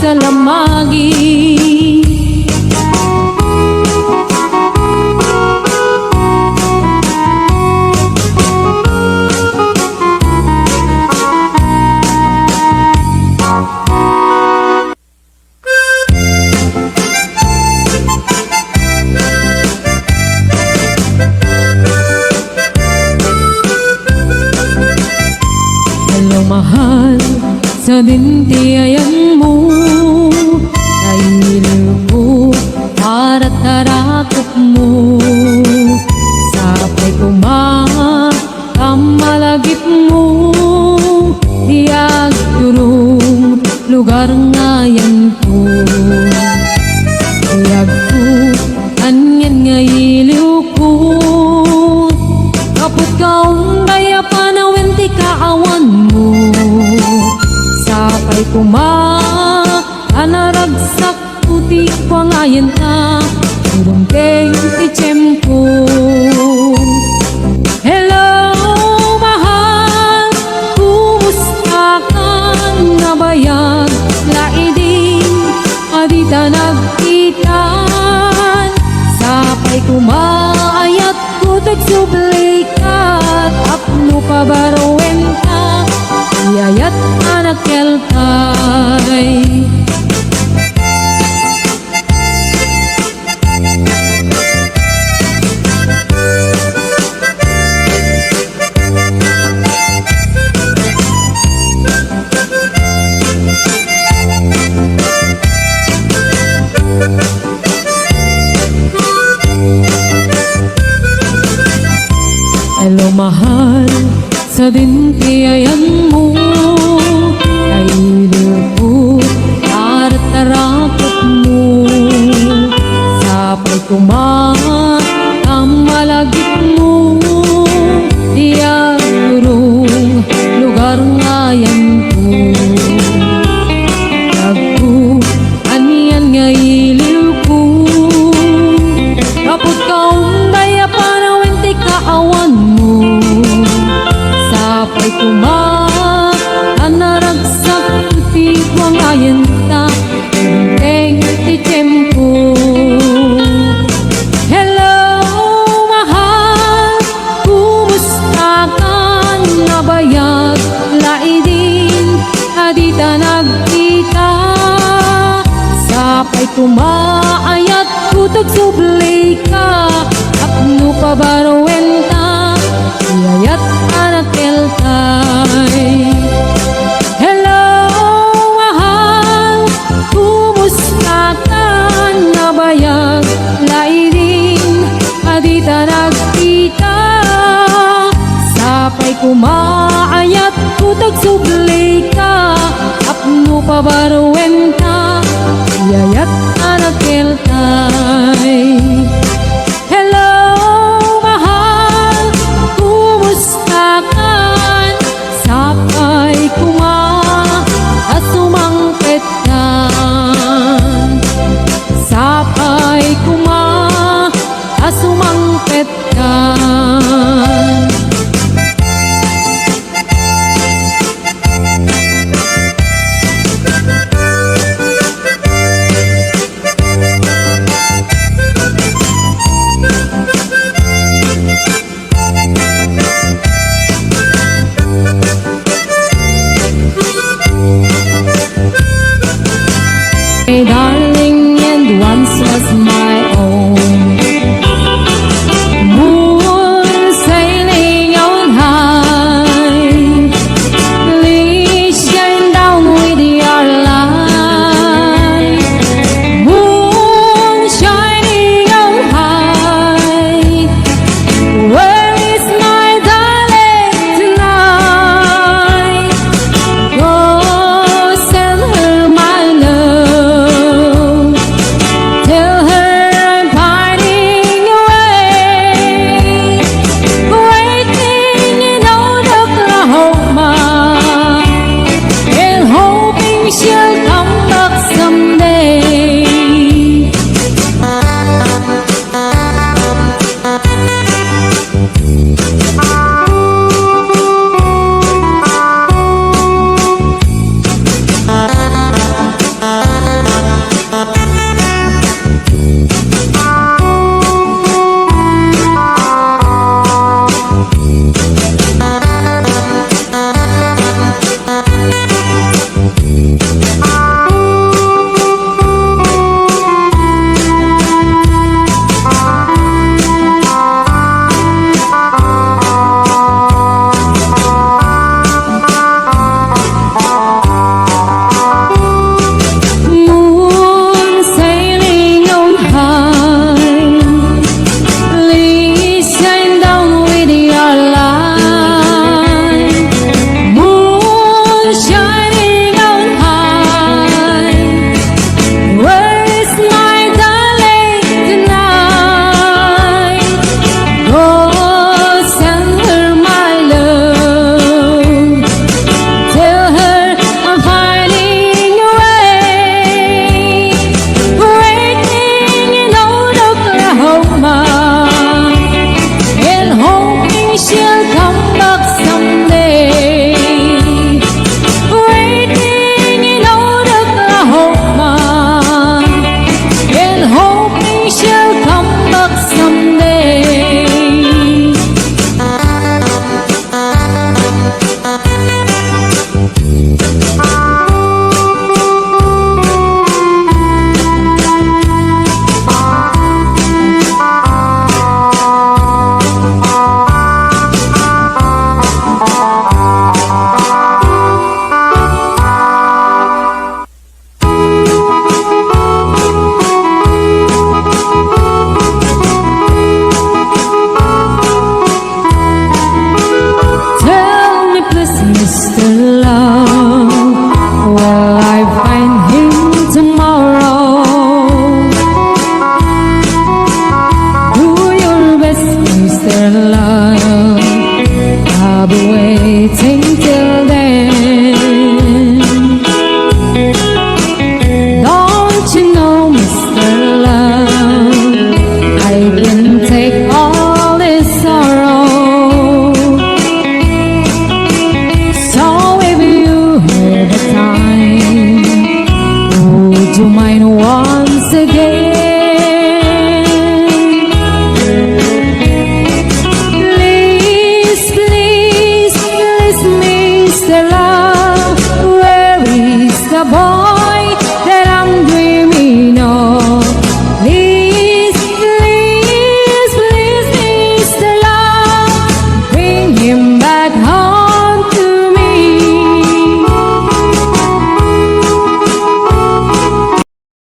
kalamagi. Hello mahal, sa dintiayan mo kailil ko para tarakot mo. Sapay kumamalagip mo, diag turong lugar ngayon ko. Diag ko, anyan ngailiw ko, kaput kaong daya panawin ti kaawan mo. Sapay anaragsak puti pangayan ta, turong teng ti tiyempo. Hello mahal, kumusta ka na bayag? Laidin, adita nagkitan. Sapay kumaayat ko tagsublikat, apno pabarowen ka, iyayat anak kelkay. Hello mahal, sa dintiayan mo kailil ko para tarakot mo. Sapay kumamalagip mo, diag turong lugar ngayon ko. Tagko, anyan ngailiw ko, kaput kaong daya panawin ti kaawan mo. Sapay anaragsak ti wangayan ta, teng ti tiyempo. Hello mahal, kumusta ka na bayag? Laidin, adita nagkita. Sapay kumaayat ko tagsublay ka, apno pabarowen ta, iyayat anak kelkay. Hello mahal, kumusta ka na bayag? Laidin, adita nagkita. Sapay kumaayat ko tagsublay ka, apno pabarowen ta, iyayat anak kelkay. Hello mahal, kumusta ka? Sapay asumangpet ka. Sapay asumangpet ka. Hey darling, and once was my own. Moon sailing on high, please shine down with your light. Moon shining on high, where is my darling tonight? Go send her my love, tell her I'm pining away, waiting in old Oklahoma, and hoping she'll